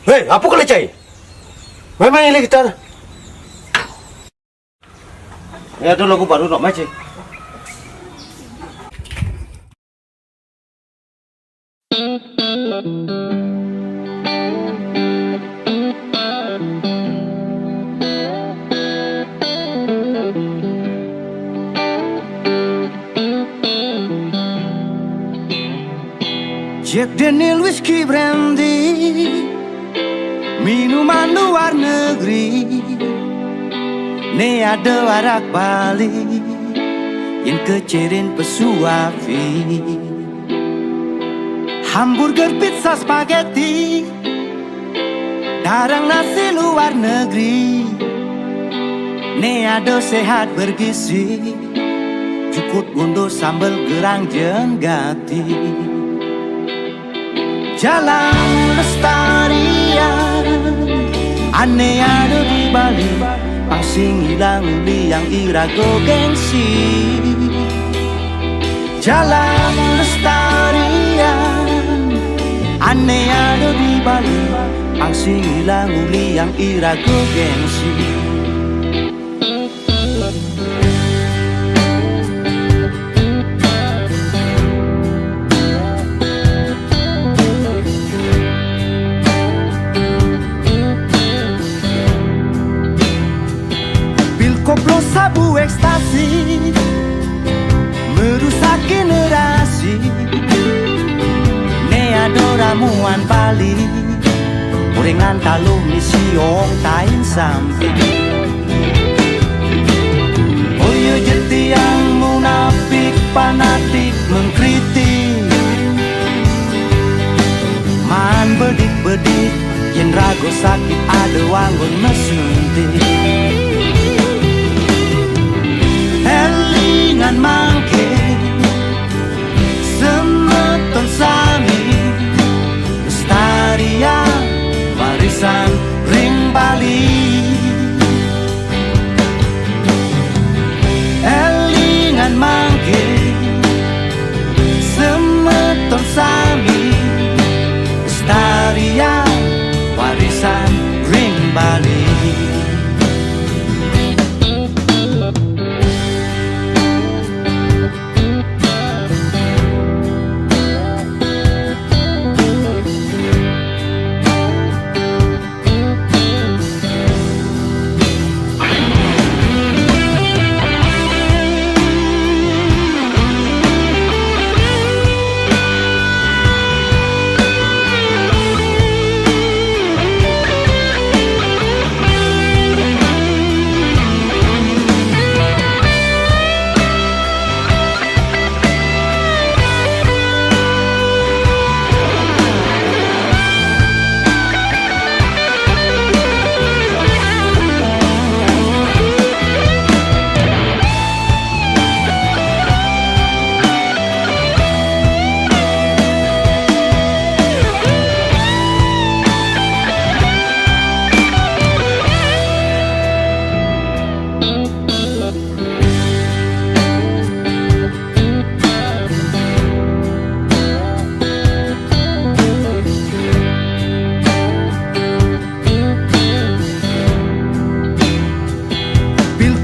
Hei, apa kau lecai? Main-main lagi gitar. Ya tu lagu baru nak macam. Jack Daniel Whiskey Brandy, minuman luar negeri. Ne ada arak Bali yang kecerin pesuafi, hamburger, pizza, spaghetti, darang nasi luar negeri. Ne ada sehat bergizi, cukup gundo sambal gerang jenggati. Jalan lestarian, aneh ada di Bali, pasing hilang uli yang irago gengsi. Jalan lestarian, aneh ada di Bali, pasing hilang uli yang irago gengsi. Koplo sabu ekstasi merusak generasi. Ne ada ramuan Bali, gorengan talu misi ong tain samping. Oh ya jeti yang munafik fanatik mengkritik, man bedik-bedik yen rago sakit ada wanggon mesuntik. Elingan mangke semeton sami, lestarian warisan ring Bali. Elingan mangke semeton sami, lestarian warisan ring Bali.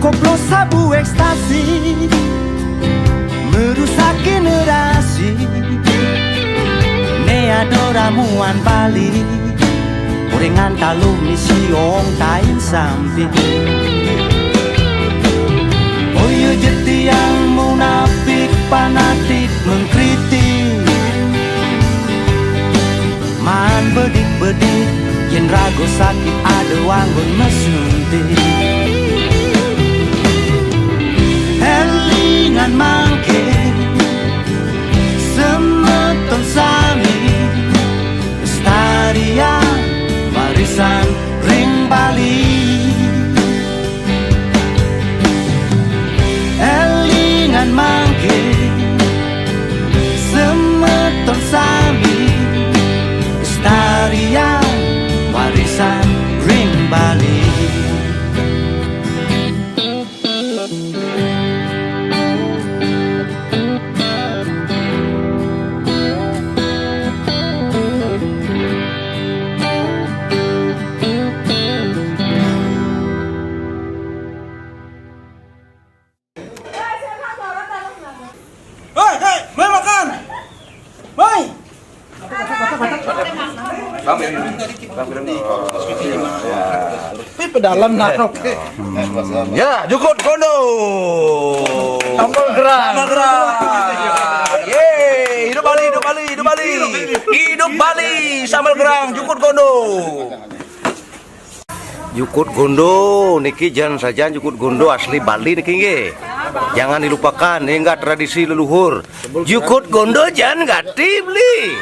Koplo sabu ekstasi merusak generasi. Ne ada ramuan Bali, gorengan talu misi ong tain samping. Oh ya jeti yang munafik fanatik mengkritik, man bedik-bedik yen rago sakit ada wanggon mesuntik. Elingan mangke semeton sami, lestarian warisan ring Bali. Elingan Tapi pedalam nak. Ya, Jukut Kondo. Sambal gerang. Sambal gerang. Yeay, hidup Bali, hidup Bali, hidup Bali. Hidup Bali, sambal gerang, Jukut Kondo. Jukut Gondo niki jangan saja Jukut Gondo asli Bali niki nggih. Jangan dilupakan, ini enggak tradisi leluhur. Jukut Gondo jangan nggak dibeli.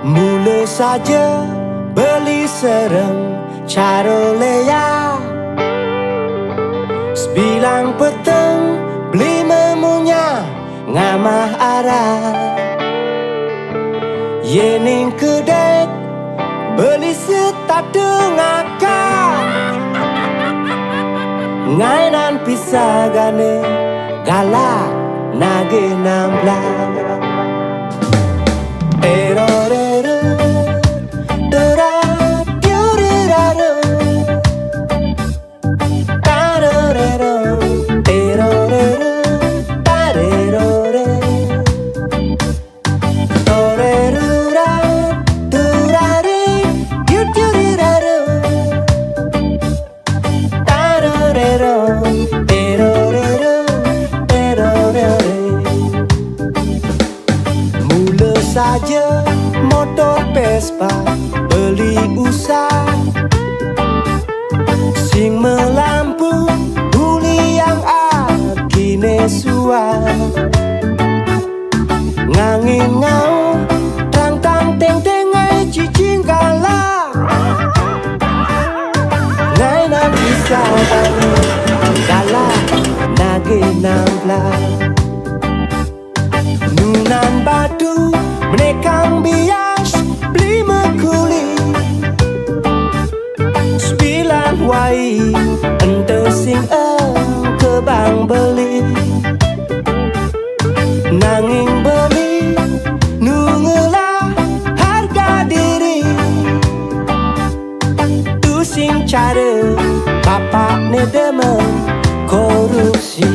Mula saja beli serem Charolea, 9 peteng beli memunya ngamah arah. Yening kedek beli setatu ngakak, ngainan pisagane galak nage 16. Saja motor Vespa beli usah, sing melampu huli yang akine sua, ngangin ngau tang tang teng teng ai cicing kala, ngai na bisa bali kala nage 16. Nunan batu menekang bias beli mekuli, 9 wai ente sing kebang beli, nanging beli nungelah harga diri, tu sing cara bapak ne demen korupsi.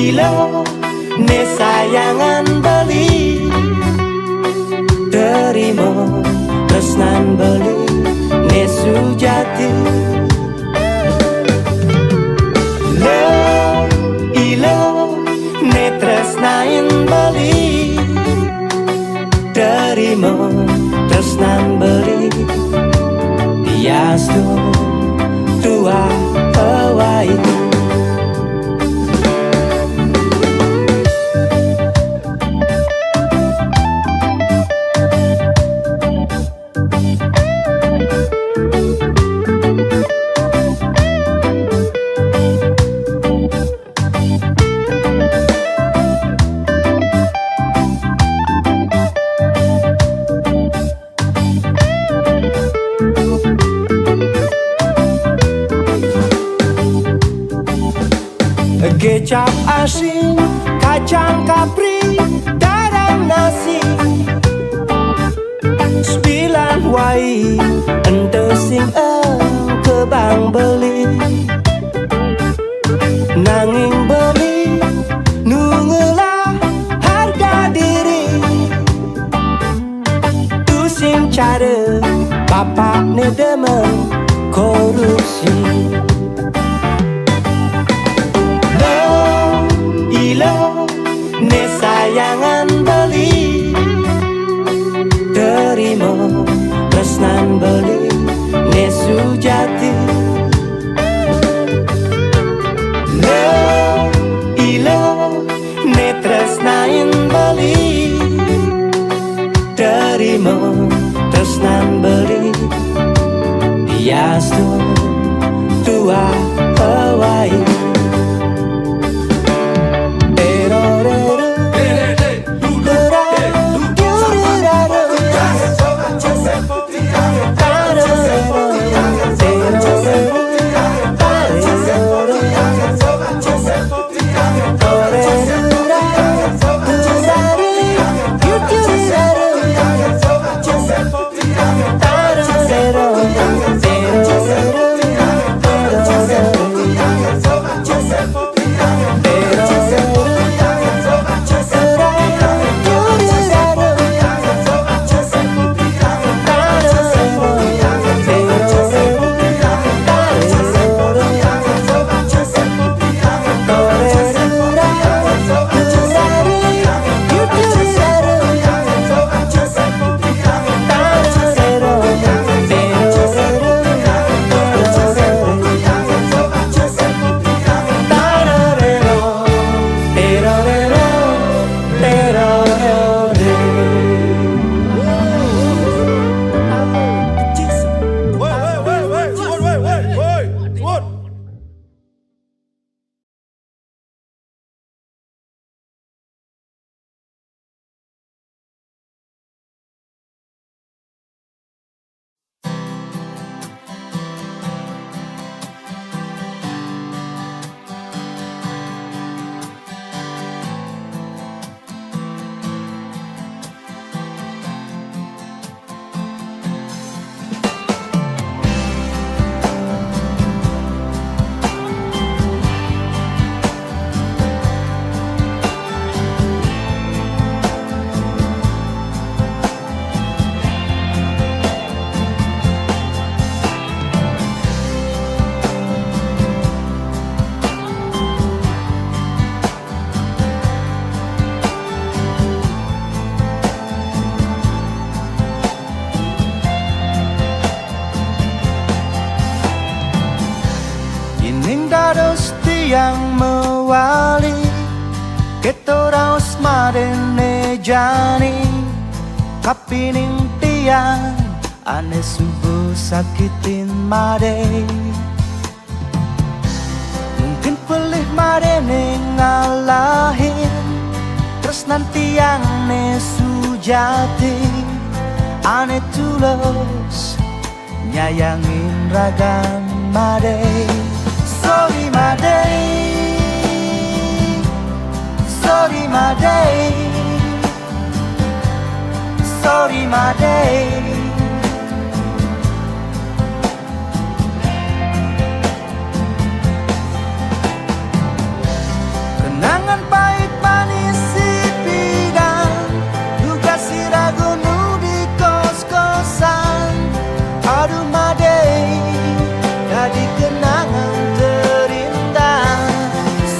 Ilo ne sayangan beli, terima tresnan beli ne sujati. Ilo ne tresnain beli, terima tresnan beli. Diastu tua Hawaii. Kecap asin, kacang kapri, darang nasi, 9 wai ente sing kebang beli, nanging beli nungelah harga diri, tu sing cara bapak ne demen korupsi. Ilo ne sayangan beli, terima tresnan beli ne sujati. Ilo ne tresnain beli, terima tresnan beli. Diastu tua Hawaii. Dados tiang mewali Ketoraos madene jani Kapining tiang ane subuh sakitin made Mungkin pelih madene ngalahin Terus nanti yang ne sujati Ane tulus nyayangin ragam made Sorry made Sorry made Sorry made Kenangan pahit manis si bidang Duga si ragu nu di kos-kosan Aduh madei Jadi kenangan terindah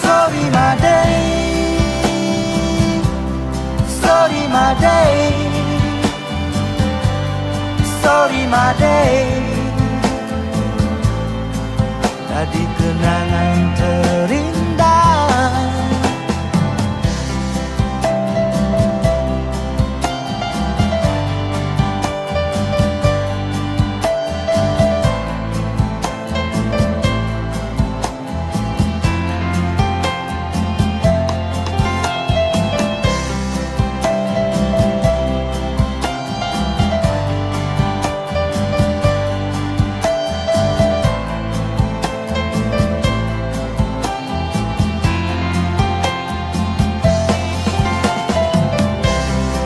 Sorry madei Sorry madei Sorry madei Jadi kenangan terindah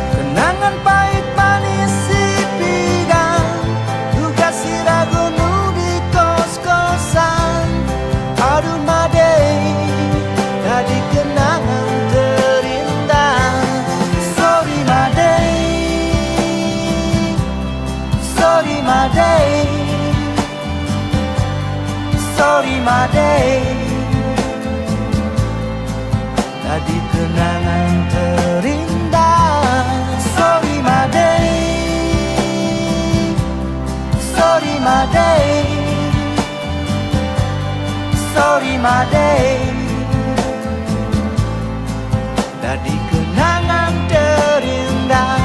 Kenangan pahit manis si bidang Duga si ragu nu di kos-kosan Aduh madei Jadi kenangan terindah Sorry madei Sorry madei Sorry madei Jadi kenangan terindah Sorry madei Sorry madei Sorry madei Jadi kenangan terindah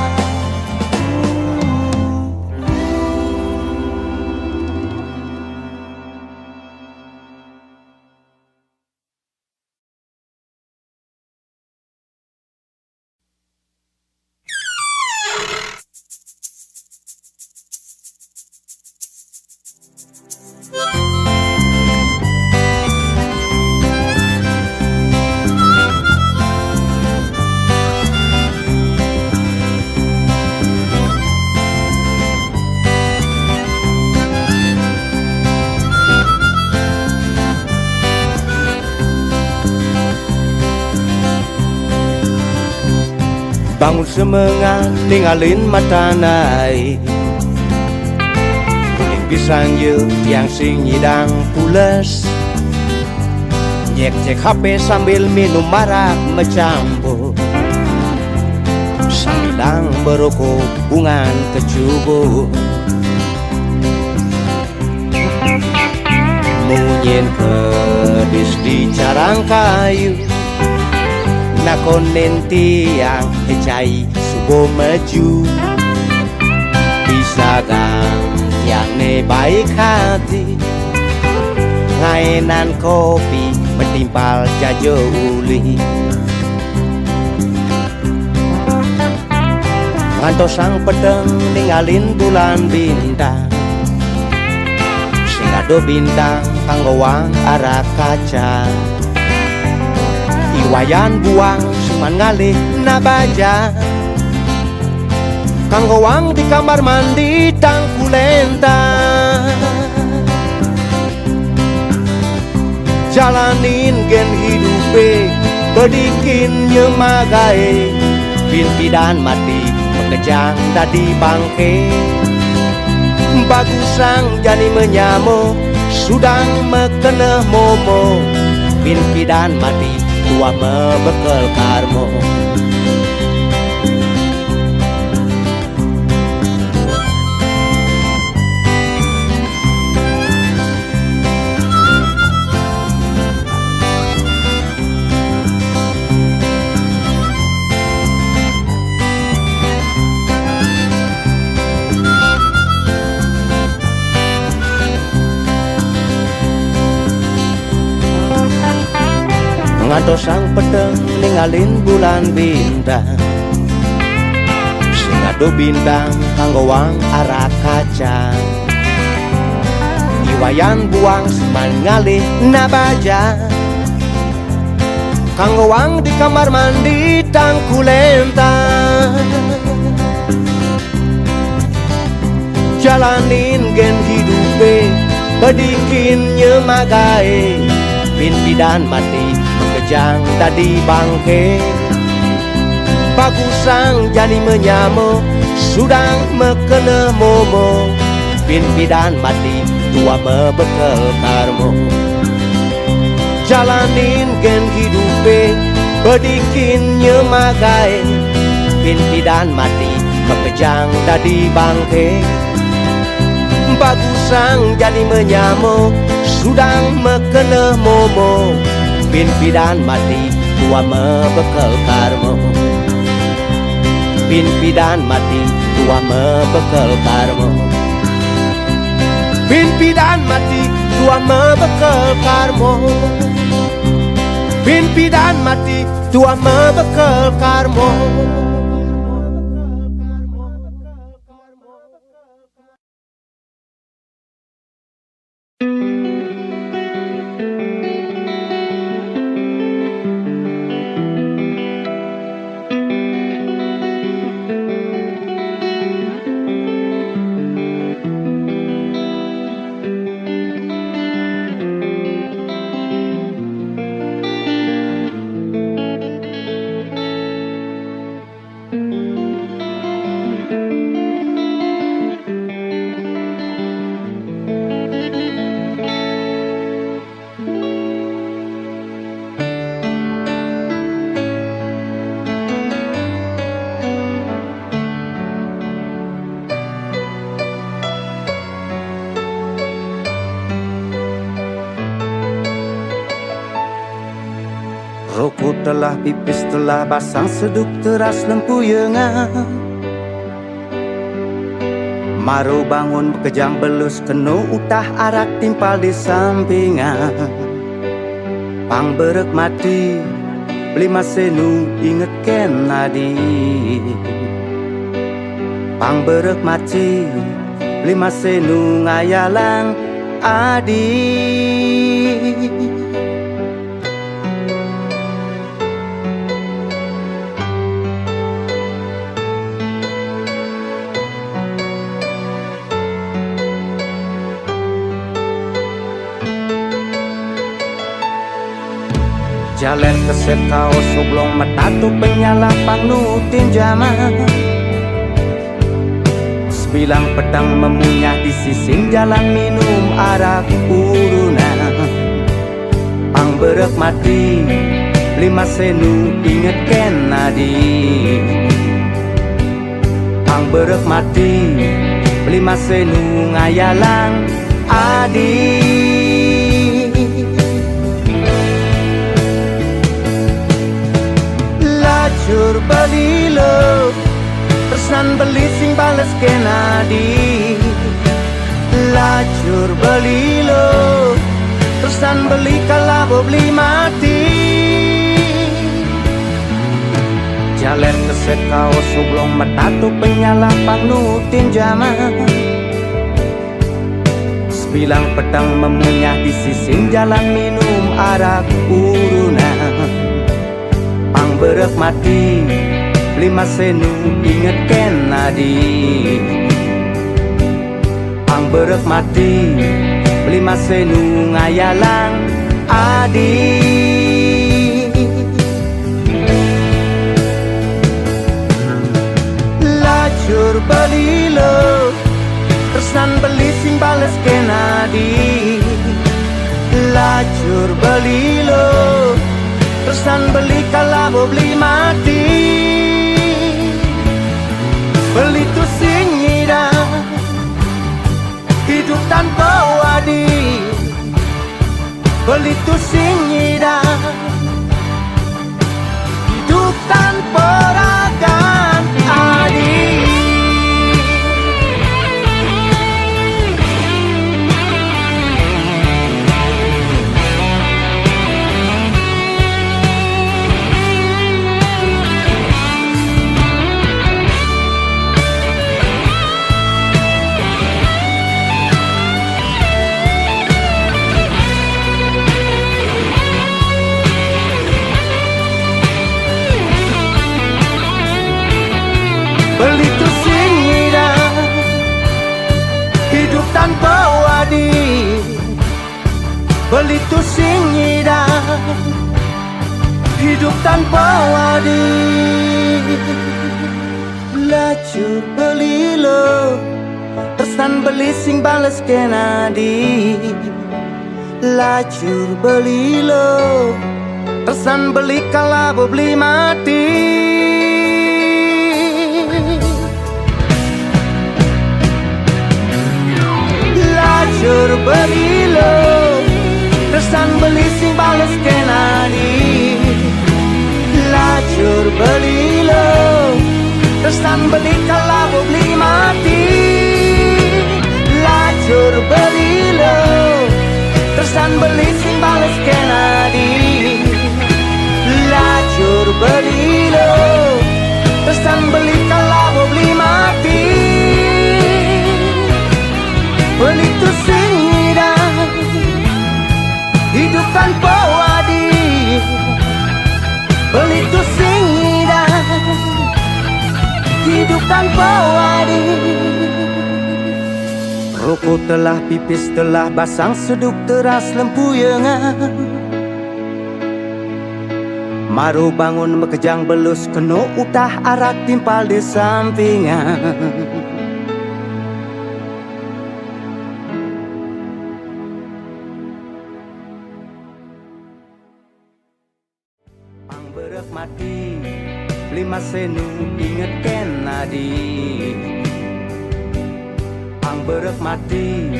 Bangun semangat tinggalin mata naik Kuning pisang ye yang sing nyidang pules Nyek-nyek HP sambil minum marak mecampur Sambilang berokok bungan kecubur Munyin kedis di carang kayu Nakonen tiang hecai subuh maju Bisa gang yang ne baik hati Ngainan kopi metimpal jajo uli Ngantos sang pedeng ninggalin bulan bintang Sing ado bintang kanggowang arah kaca Iwayan buang cuman ngalih nabaja Kanggowang di kamar mandi tangkulenta Jalanin gen hidupe bedikin nyemagai Pimpidan mati pekejang dadi bangke Bagusang jani menyamo Sudang mekeneh momo Pimpidan mati tua mebekel karmo ngantos sang pedeng ningalin bulan bintang sing ado bintang kanggo wang arah kaca iwayan buang seman ngalih nabaja kanggo wang di kamar mandi tangkulentang jalanin gen hidupe bedikin nyemagae pimpidan mati kejang tadi bangke bagusang jani menyamo sudang mekene momo pimpidan mati tua mebekel karmo jalanin gen hidupe bedikin nyemagae pimpidan mati kejang tadi bangke bagusang jani menyamo sudang mekene momo pimpidan mati tua mebekel karmo pimpidan mati tua mebekel karmo pimpidan mati tua mebekel karmo pimpidan mati tua mebekel karmo. Rokok telah pipis telah basang seduk teras lempuyengan Maru bangun bekejang belus kenu utah arak timpal di sampingan Pang berek mati beli masenu inget ken nadi Pang berek mati beli masenu ngayalang adi Jalan keset kaos oblong matatu penyala pangnutin jama Sebilang pedang memunyah di sising jalan minum arak urunan Pang berek mati lima senu inget ken nadi Pang berek mati lima senu ngayalang adi Lajur beli lo Tersan beli sing bales kenadi Lajur beli lo Tersan beli kalabo beli mati Jalan keset kaos oblong matatu penyala pangnutin jama Sebilang pedang memunyah di sising jalan minum arak urunan Pang berek mati lima senu inget ken nadi Pang berek mati lima senu ngayalang adi Lajur beli lo Tersan beli sing bales kenadi Lajur beli lo Tersan beli kalabo beli mati Beli tu sing nyida Hidup tanpa wadi Beli tu sing nyida Hidup tanpa ragan adi Belitu singida hidup tanpa wadi. Lacur belilo tersan beli sing bales kenadi. Lacur belilo tersan beli kalabo beli mati. Lacur belilo tersan beli sing bales kenadi. Lacur belilo tersan beli kalabo beli mati. Lacur belilo tersan beli sing bales kenadi. Lacur belilo tersan beli kalabo beli mati. Belitu singida hidup tanpa wadi. Belitu singida hidup tanpa wadi. Rokok telah pipis telah basang seduk teras lempuyengan. Maru bangun mekejang belus keno utah arak timpal di sampingan. Pang berek mati lima senu inget kenadi. Pang berek mati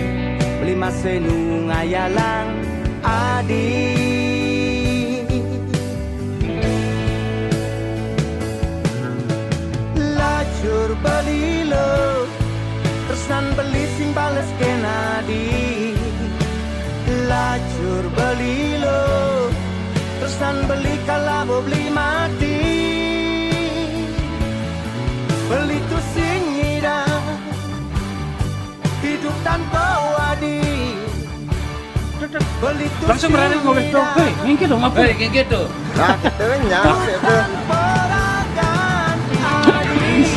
lima senu ngayalang adi. Lacur belilo tersan beli sing bales kenadi. Lacur belilo tersan beli kalabo beli mati. Belitu singida hidup tanpa wadi. Belitu Langsung berani ngobek dong. Hei, ngingkir dong, apa? Hei, kayak gitu. Nah, kita nyang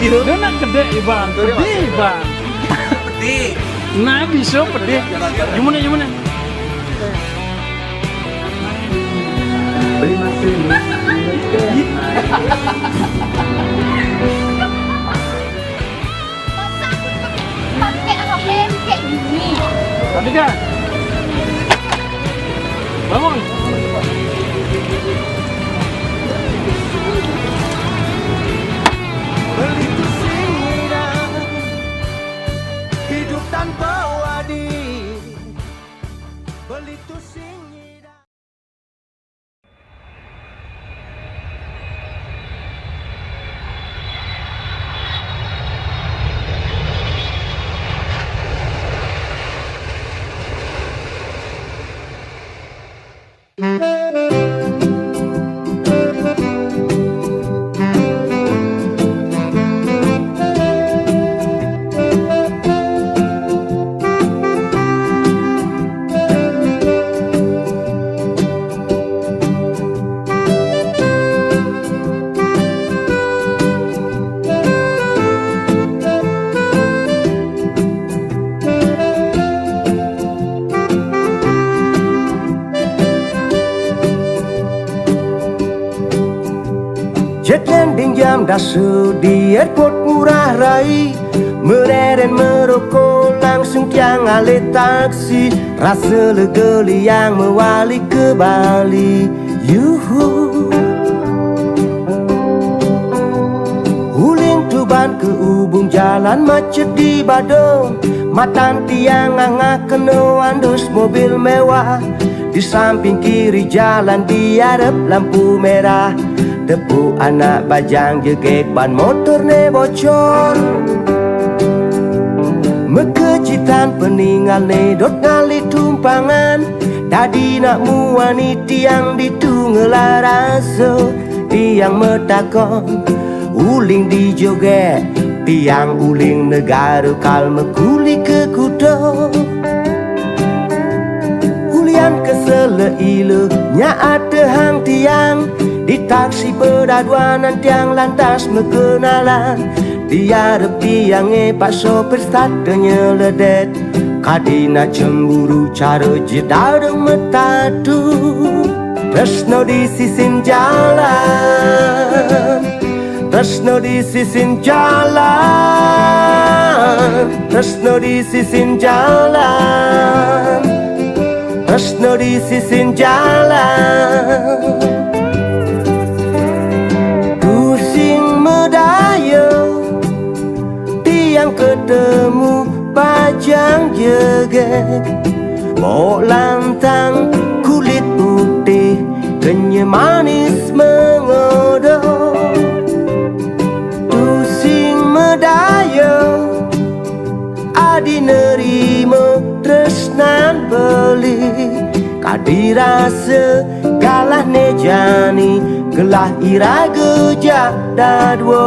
Dia nak gede, Bang. Pedih, Bang. Pedih. Nah, bisa pedih. Gimana, gimana? beli mesin. Pakai HP kayak gini. Tadi kan? Bangun. Belitu singida hidup tanpa wadi. Belitu singida. Jet landing jam dasu di airport murah rai. Mereren merokok langsung tiang ale taksi. Rasa lega yang mewali ke Bali. Yuhu. Huling Tuban ke Ubung jalan macet di Badung. Matan tiang angah kena andus mobil mewah. Di samping kiri jalan diarep lampu merah. Depu anak bajang jegek ban motor ne bocor. Mekecitan peninggal ne dot ngali tumpangan. Dadi nak muani tiang ditunggal rasa. Tiang metakon uling di joget. Tiang uling negara kal mekuli ke kudo. Ulian kesele ilu nya ada hang tiang. Di taksi berdaduanan tiang lantas mengenalan. Dia repi yang pak sopir start nyeledet. Kadina cemburu cara jedar metadu Tresno di sisin jalan Tresno di sisin jalan Tresno di sisin jalan Tresno di sisin jalan Pusing medayo Tiang ketemu pajang jegek Mau lantang kulit putih Kenyai manis mengodok Pusing medayo Adi nerimo tresnan beli Kadirasa galah nejani Gelah ira gejak dadwo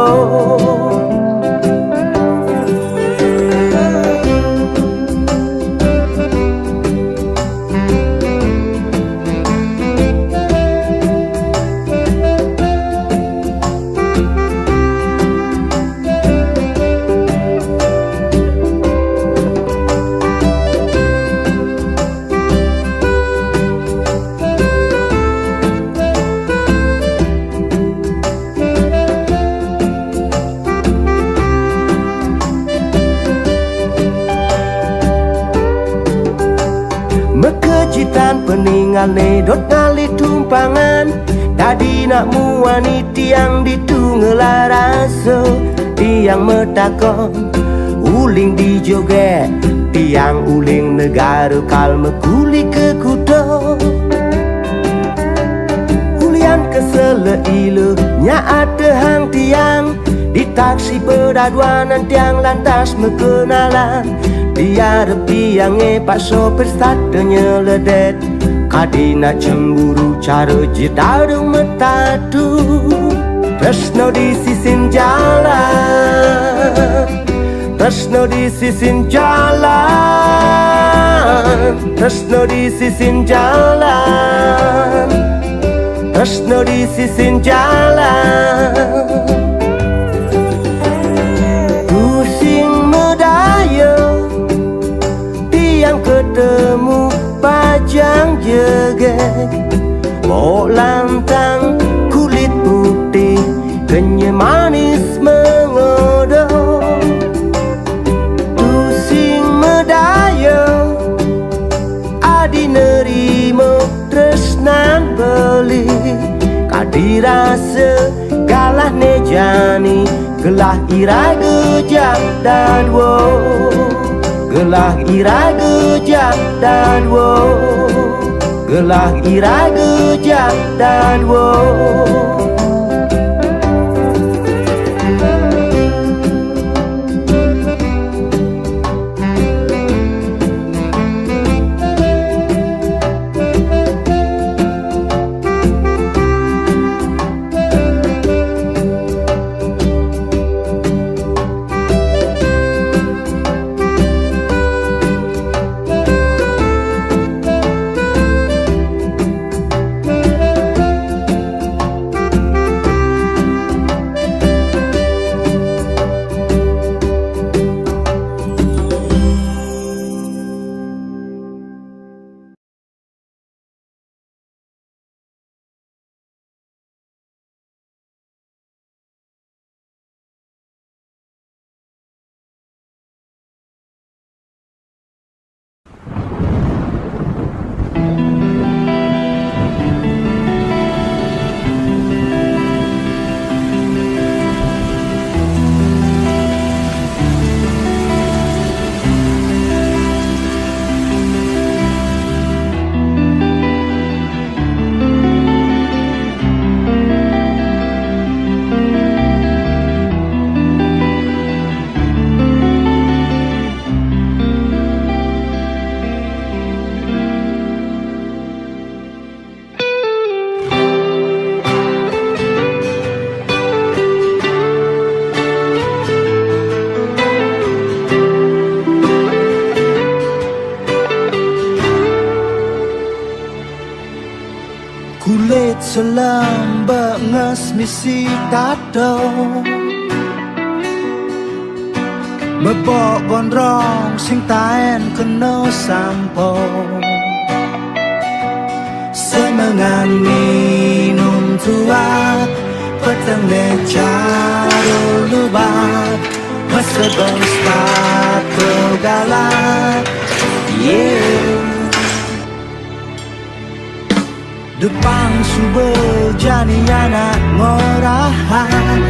Mekejitan peninggal nedot ngali tumpangan Tadi nak muani tiang ditunggal raso Tiang metakon uling dijoget Tiang uling negara kalme kuli ke kudo Kulian kesele ilu nyaat hang tiang Di taksi berdaduanan tiang lantas mekenalan Dia repiange pak sopir startnya ledet Kadina cemburu cara jedar metadu Tresno di sisin jalan Tresno di sisin jalan Tresno di sisin jalan Tresno di sisin jalan Pusing medayo Tiang ketemu pajang jegek Mau lantang kulit putih Kenyai manis mengodok Pusing medayo Adi nerimo tresnan beli Kadirasa galah nejani Gelah ira gejak dadwo Gelah ira gejak dadwo Gelah ira gejak dadwo Kulit selambak ngas misi tato มาบอกบอนร้องเสียงตายนคนโนสัมโพเสมองานมีนุ่มทัวpetang necaro lubat masa bangsa tegalat depan subel jani anak ngorahan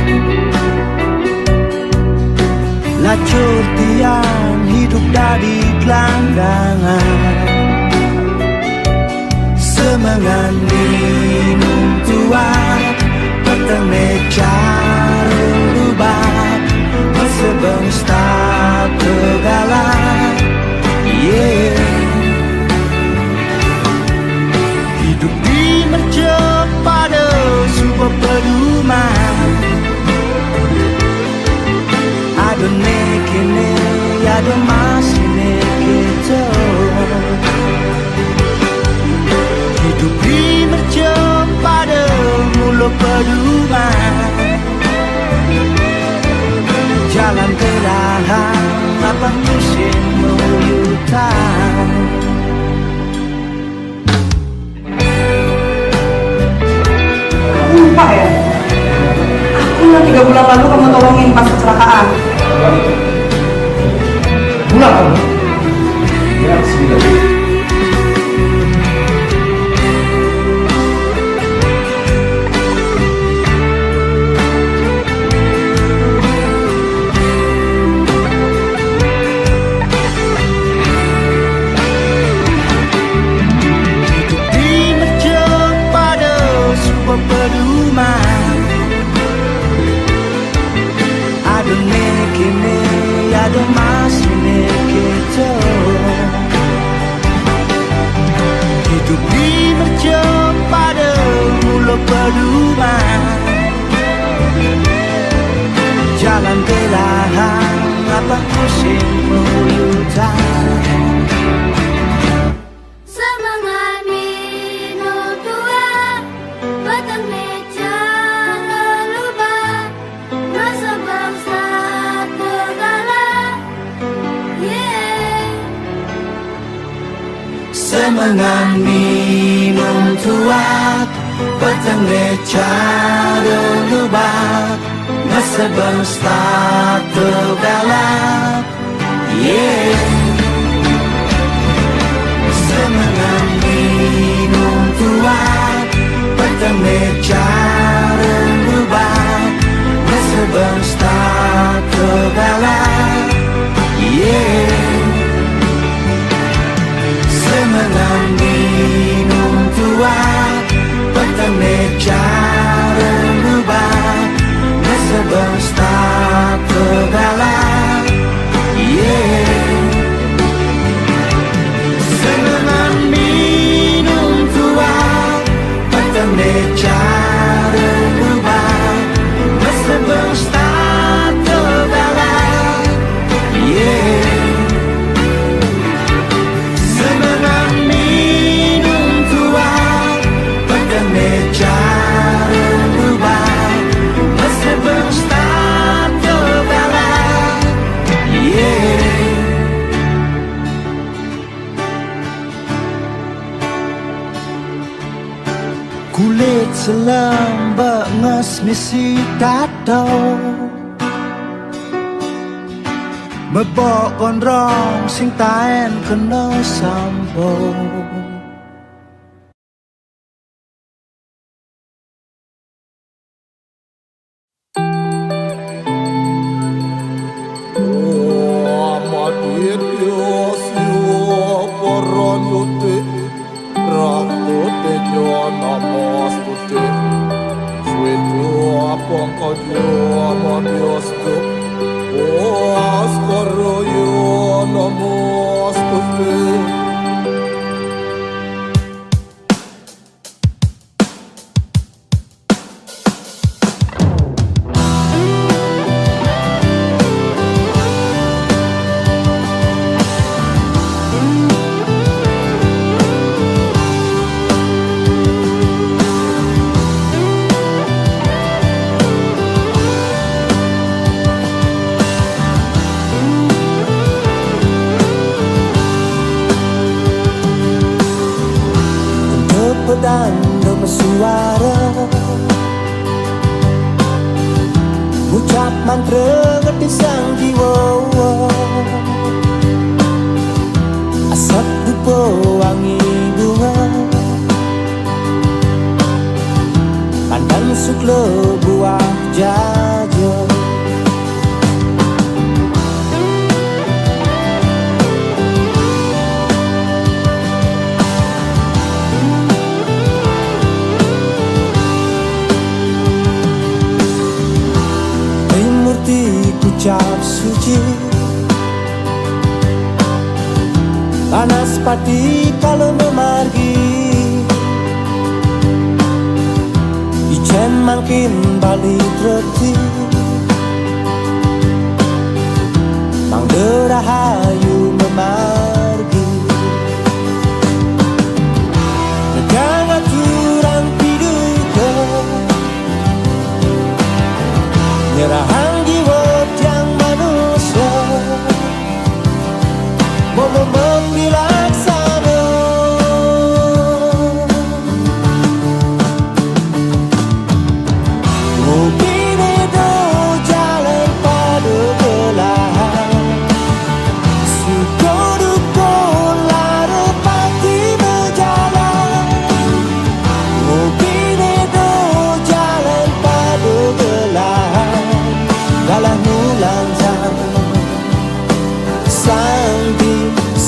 lacur tiang hidup dari gelanggangan semangat minum tua petang necaro lubat masa bangsa tegalat hidup di mercek pada sebuah perumahan ada nekene ada masih neketo hidup di mercek pada mulut perumahan jalan perlahan lapang musim melutang lupa ya? Aku yang 3 bulan lalu kamu tolongin pas kecelakaan. Bulan kamu? Ya, 9. ada masih neketo hidup di mercek pada mulut perumahan jalan perlahan lapang musim melutang semangat minum tua petang meja lelubah masa bangsa tegalat semangat minum tua petang meja lelubah masa bangsa tegalat semangat minum tua petang meja lelubah masa bangsa tegalat semangat minum tua petang meja lelubah masa bangsa tegalat semangat minum tua petang meja lelubah masa bangsa tegalat semangat minum tua petang meja lelubah masa bangsa tegalat kulit selembek nges misi tato mebok gondrong sing taen kena sambung pedang bersuara, ucap mantra ngetisang jiwa, asap dupa wangi bunga, pandan sukle buah jaja. Ucap suci, panas pati kalau memargi, ijen makin balik reti, mang derahayu memargi, negang aturan piduka, nyerahan jiwa momen dilaksana, mungkin itu jalan pada belahan, suka-duka lara pasti berjalan, mungkin itu jalan pada belahan, galah nulang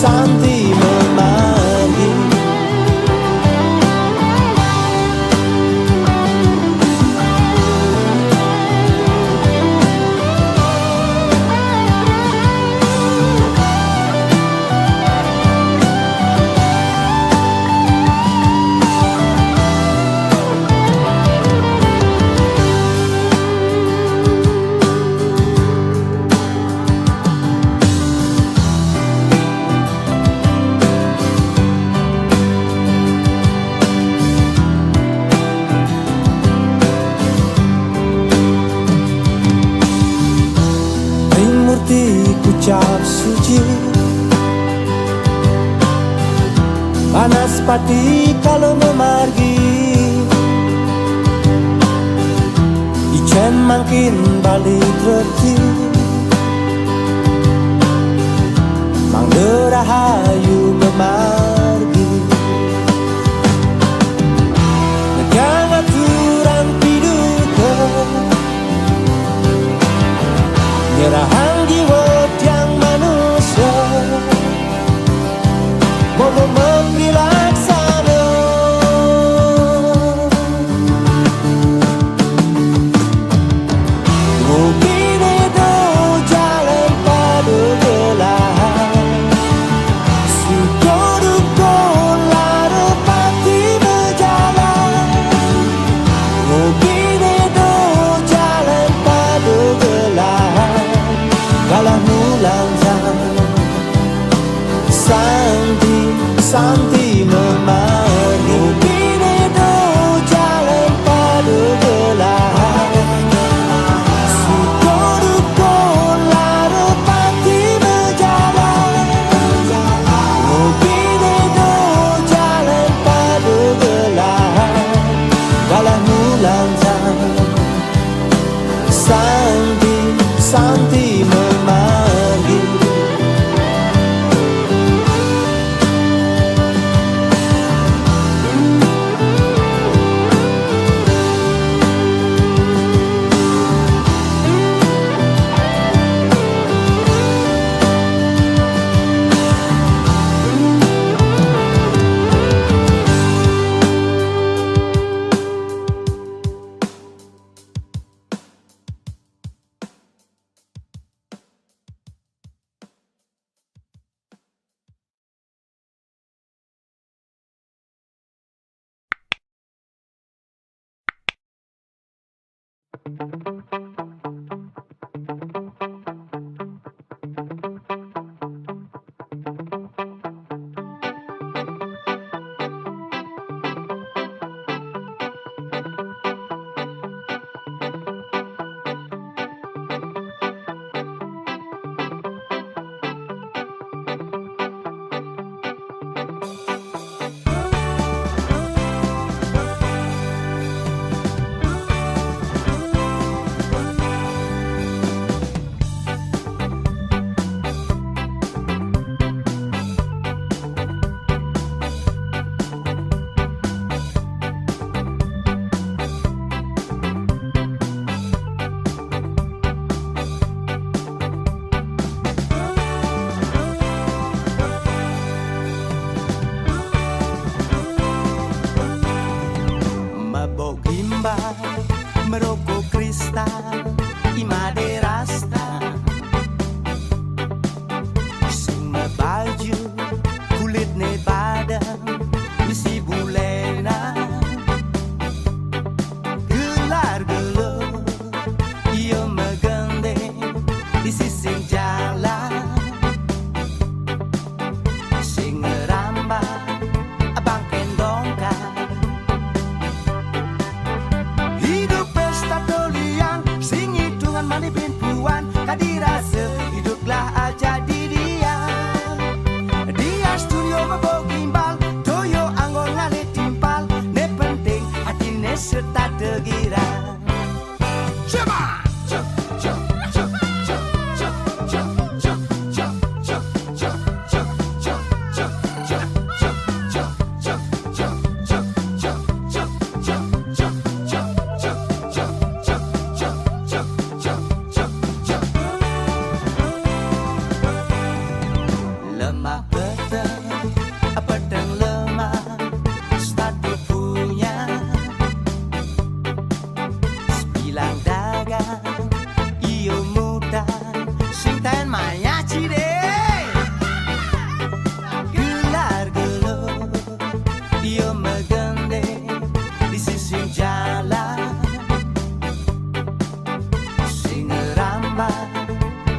Santi memanggil, ucap suci, panas pati kalau memargi, ijen makin balik reti, mang derahayu memargi, negang aturan piduka, nyerahan jiwa momen dilaksana, mungkin itu jalan pada belahan, suka-duka lara pasti berjalan, mungkin itu jalan pada belahan, galah nulang Santi memanggil, mungkin itu jalan pada belahan, suka-duka lara pasti berjalan, mungkin itu jalan pada belahan, galah nulang Santi memanggil. merokok kristal imade rasta sing baju kulit ne badan misi bulena gelar gelo iyo megende di sisi jalan sing ngerambah abang kendongkan hidup pesta dolian sing hitungan mani puan kadirasa hiduplah aja dirian dia studio mabok gimbal toyo anggol ngale timpal ne penting hatine serta tegiran lemah peteng lemah statu punya sebilang dagang iyo mutan sing tahan maya cide gelar gelo iyo megende di sisi jalan sing ngerambah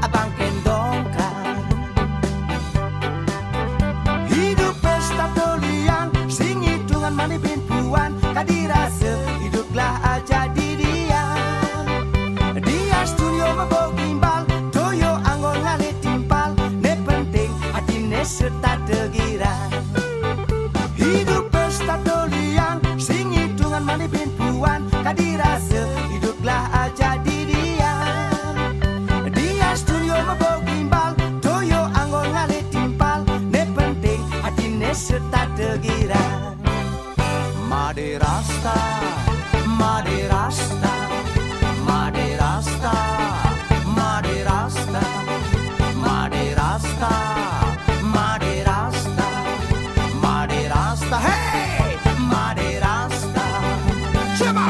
abang kendongkan hidup pesta dolian sing hitungan mani puan kadirasa hiduplah aja dirian dia studio mabok gimbal toyo anggol ngale timpal ne penting hatine serta tegiran hidup pesta dolian sing hitungan mani puan kadirasa hiduplah aja dirian dia studio mabok gimbal toyo anggol ngale timpal ne penting hatine serta tegiran made rasta made rasta made rasta made rasta made rasta made rasta made rasta hey made rasta chama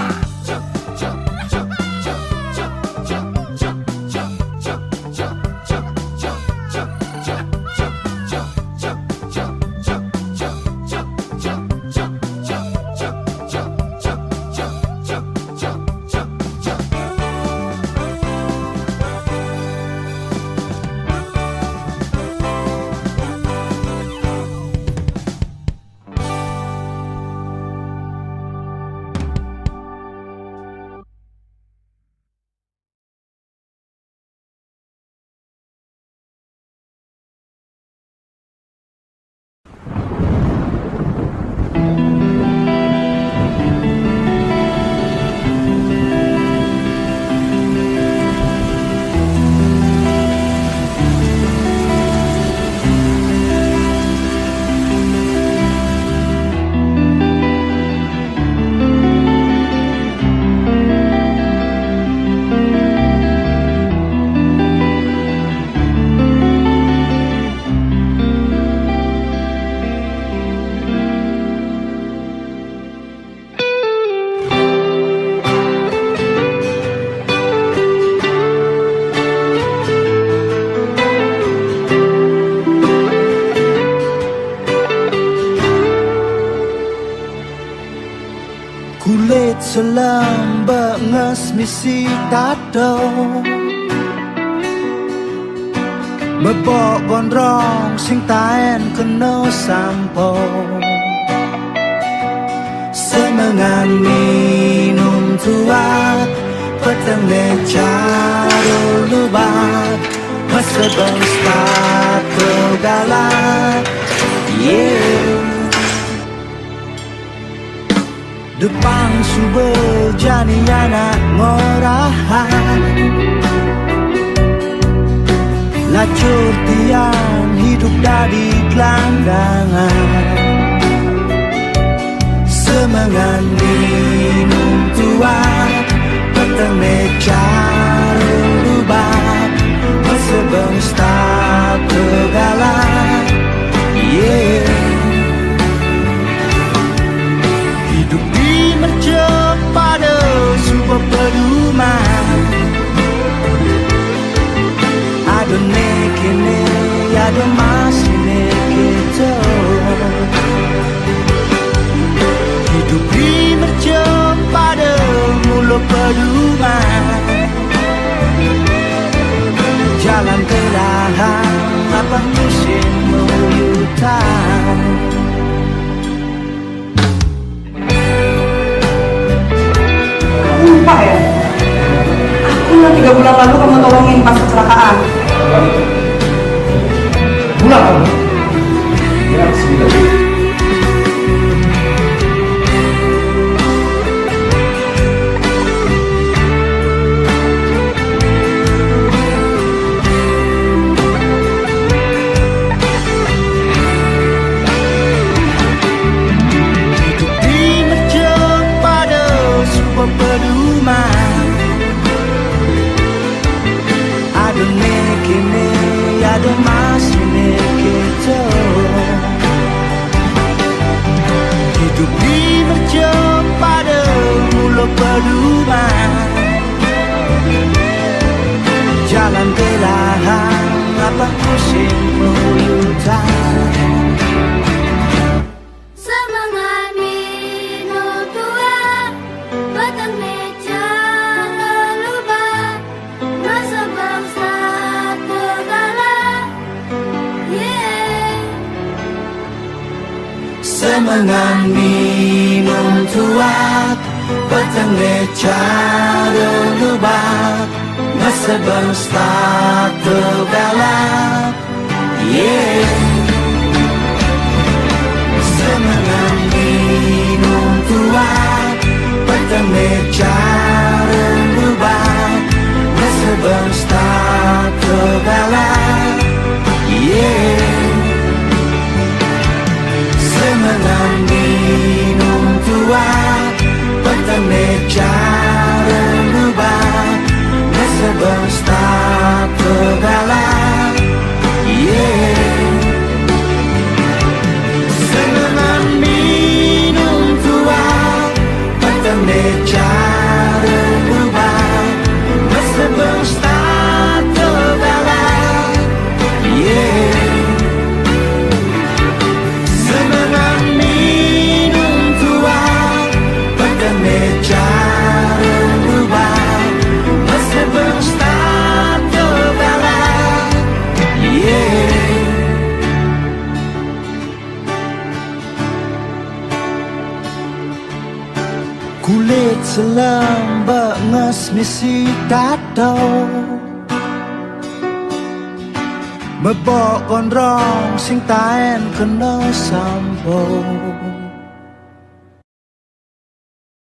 kulit selam benges misi tato mebok gondrong sing taen kena sampo semengan minum tua peteng lecaro lubat masa bangsa kegalat yeah depan sumber jani anak ngorahan lacur tiang hidup dari gelandangan semangan minum tua peteng mecar lubat masa bangsa kegalat yeah hidup di mercek pada Hidup di mercem pada mula pedoman, jalan perlahan apa musim menyutan. Kamu lupa ya? Aku yang 3 bulan lalu kamu tolongin pas kecelakaan. Pulang. Ya, bismillah. Hidup di mercem pada sebuah pedoman, ada nekine, ada masih nekito. Hidup di mercem pada mula pedoman, jalan perlahan apa musim menyutan. Semangat minum tua, batang meja lelubah, masa bangsa terkalah. Yeah. Semangat minum tuak, batang cara lubak, masa bangsa tergalak. Yeah. Semangat minum tuak, batang cara lubak, masa bangsa tergalak. Yeah. Semangat minum tuak, batang cara lubak, masa bangsa tergalak. Yeah. Semangat minum tuak, batang cara lubak, masa bangsa tergalak. Yeah. Semangat minum tuak, batang cara lubak, masa bangsa tergalak. Yeah. Kulit selembek ngesmisi tato, mebok gondrong sing taen kena sampo.